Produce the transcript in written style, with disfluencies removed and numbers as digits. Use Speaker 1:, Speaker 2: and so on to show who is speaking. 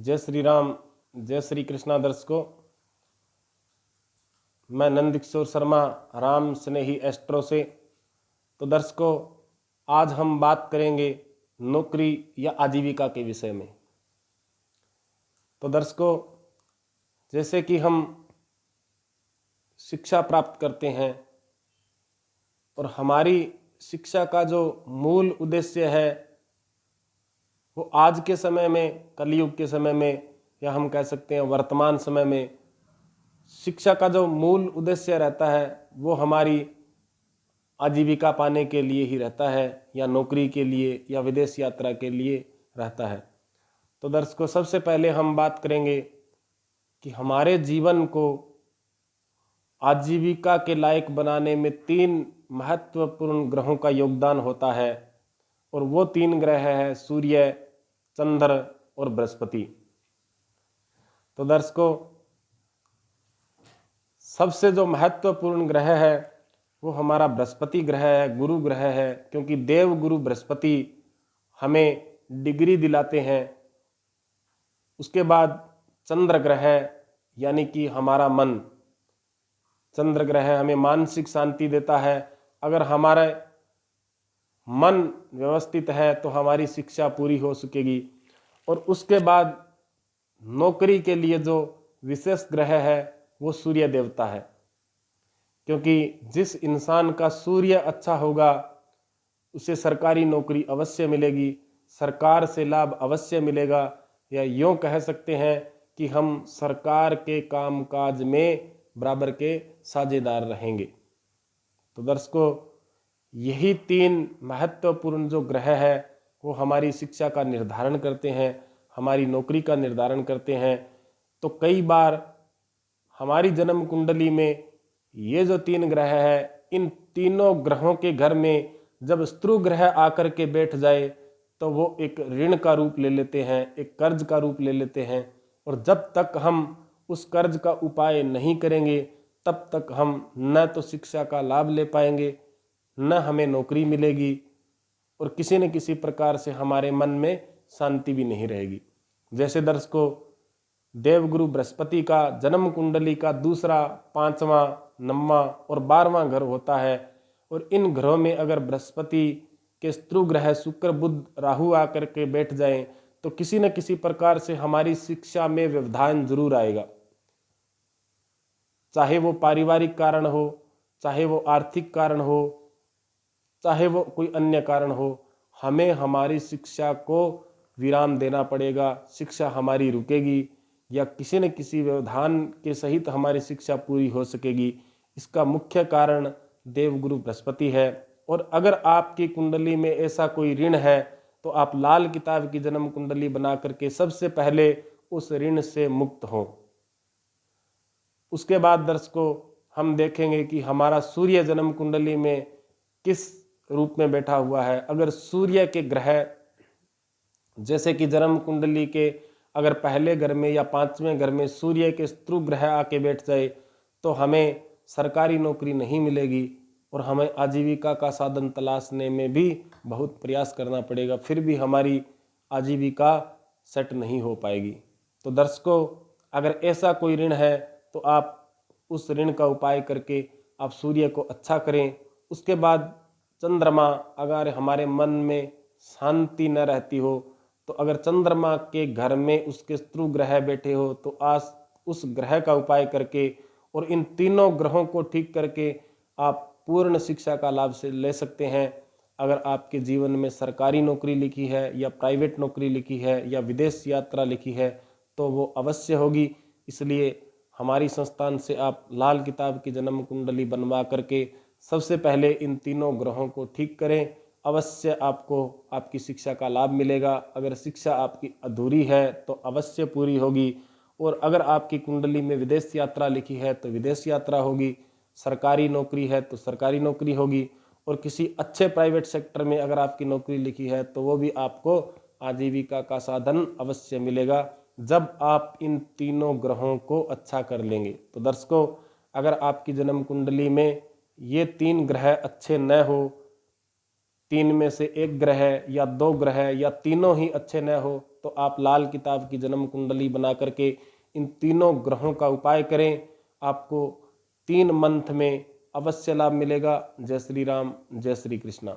Speaker 1: जय श्री राम, जय श्री कृष्णा दर्शकों। मैं नंद किशोर शर्मा, राम स्नेही एस्ट्रो से। तो दर्शकों, आज हम बात करेंगे नौकरी या आजीविका के विषय में। तो दर्शकों, जैसे कि हम शिक्षा प्राप्त करते हैं और हमारी शिक्षा का जो मूल उद्देश्य है वो आज के समय में, कलयुग के समय में, या हम कह सकते हैं वर्तमान समय में, शिक्षा का जो मूल उद्देश्य रहता है वो हमारी आजीविका पाने के लिए ही रहता है, या नौकरी के लिए या विदेश यात्रा के लिए रहता है। तो दर्शकों, सबसे पहले हम बात करेंगे कि हमारे जीवन को आजीविका के लायक बनाने में 3 महत्वपूर्ण ग्रहों का योगदान होता है, और वो 3 ग्रह हैं सूर्य, चंद्र और बृहस्पति। तो दर्शकों, सबसे जो महत्वपूर्ण ग्रह है वो हमारा बृहस्पति ग्रह है, गुरु ग्रह है, क्योंकि देव गुरु बृहस्पति हमें डिग्री दिलाते हैं। उसके बाद चंद्र ग्रह यानी कि हमारा मन, चंद्र ग्रह हमें मानसिक शांति देता है। अगर हमारा मन व्यवस्थित है तो हमारी शिक्षा पूरी हो सकेगी। और उसके बाद नौकरी के लिए जो विशेष ग्रह है वो सूर्य देवता है, क्योंकि जिस इंसान का सूर्य अच्छा होगा उसे सरकारी नौकरी अवश्य मिलेगी, सरकार से लाभ अवश्य मिलेगा, या यूँ कह सकते हैं कि हम सरकार के कामकाज में बराबर के साझेदार रहेंगे। तो दर्शकों, यही 3 महत्वपूर्ण जो ग्रह है वो हमारी शिक्षा का निर्धारण करते हैं, हमारी नौकरी का निर्धारण करते हैं। तो कई बार हमारी जन्म कुंडली में ये जो 3 ग्रह है, इन तीनों ग्रहों के घर में जब शत्रु ग्रह आकर के बैठ जाए तो वो एक ऋण का रूप ले लेते हैं, एक कर्ज का रूप ले लेते हैं। और जब तक हम उस कर्ज का उपाय नहीं करेंगे तब तक हम न तो शिक्षा का लाभ ले पाएंगे, न हमें नौकरी मिलेगी, और किसी न किसी प्रकार से हमारे मन में शांति भी नहीं रहेगी। जैसे दर्शकों, देवगुरु बृहस्पति का जन्म कुंडली का दूसरा, 5वां, 9वां और 12वां घर होता है, और इन घरों में अगर बृहस्पति के शत्रु ग्रह शुक्र, बुध, राहु आकर के बैठ जाएं तो किसी न किसी प्रकार से हमारी शिक्षा में व्यवधान जरूर आएगा। चाहे वो पारिवारिक कारण हो, चाहे वो आर्थिक कारण हो, चाहे वो कोई अन्य कारण हो, हमें हमारी शिक्षा को विराम देना पड़ेगा। शिक्षा हमारी रुकेगी या किसी न किसी व्यवधान के सहित हमारी शिक्षा पूरी हो सकेगी। इसका मुख्य कारण देवगुरु बृहस्पति है। और अगर आपकी कुंडली में ऐसा कोई ऋण है तो आप लाल किताब की जन्म कुंडली बना करके सबसे पहले उस ऋण से मुक्त हो। उसके बाद दर्शकों, हम देखेंगे कि हमारा सूर्य जन्म कुंडली में किस रूप में बैठा हुआ है। अगर सूर्य के ग्रह, जैसे कि जन्म कुंडली के अगर पहले घर में या 5वें घर में सूर्य के शत्रु ग्रह आके बैठ जाए तो हमें सरकारी नौकरी नहीं मिलेगी, और हमें आजीविका का साधन तलाशने में भी बहुत प्रयास करना पड़ेगा, फिर भी हमारी आजीविका सेट नहीं हो पाएगी। तो दर्शकों, अगर ऐसा कोई ऋण है तो आप उस ऋण का उपाय करके आप सूर्य को अच्छा करें। उसके बाद चंद्रमा, अगर हमारे मन में शांति न रहती हो तो अगर चंद्रमा के घर में उसके शत्रु ग्रह बैठे हो तो आज उस ग्रह का उपाय करके और इन तीनों ग्रहों को ठीक करके आप पूर्ण शिक्षा का लाभ से ले सकते हैं। अगर आपके जीवन में सरकारी नौकरी लिखी है या प्राइवेट नौकरी लिखी है या विदेश यात्रा लिखी है तो वो अवश्य होगी। इसलिए हमारी संस्थान से आप लाल किताब की जन्म कुंडली बनवा करके सबसे पहले इन तीनों ग्रहों को ठीक करें, अवश्य आपको आपकी शिक्षा का लाभ मिलेगा। अगर शिक्षा आपकी अधूरी है तो अवश्य पूरी होगी, और अगर आपकी कुंडली में विदेश यात्रा लिखी है तो विदेश यात्रा होगी, सरकारी नौकरी है तो सरकारी नौकरी होगी, और किसी अच्छे प्राइवेट सेक्टर में अगर आपकी नौकरी लिखी है तो वो भी आपको आजीविका का साधन अवश्य मिलेगा जब आप इन तीनों ग्रहों को अच्छा कर लेंगे। तो दर्शकों, अगर आपकी जन्म कुंडली में ये 3 ग्रह अच्छे न हो, तीन में से एक ग्रह या दो ग्रह या तीनों ही अच्छे न हो तो आप लाल किताब की जन्म कुंडली बना करके इन तीनों ग्रहों का उपाय करें। आपको 3 मंथ में अवश्य लाभ मिलेगा। जय श्री राम, जय श्री कृष्णा।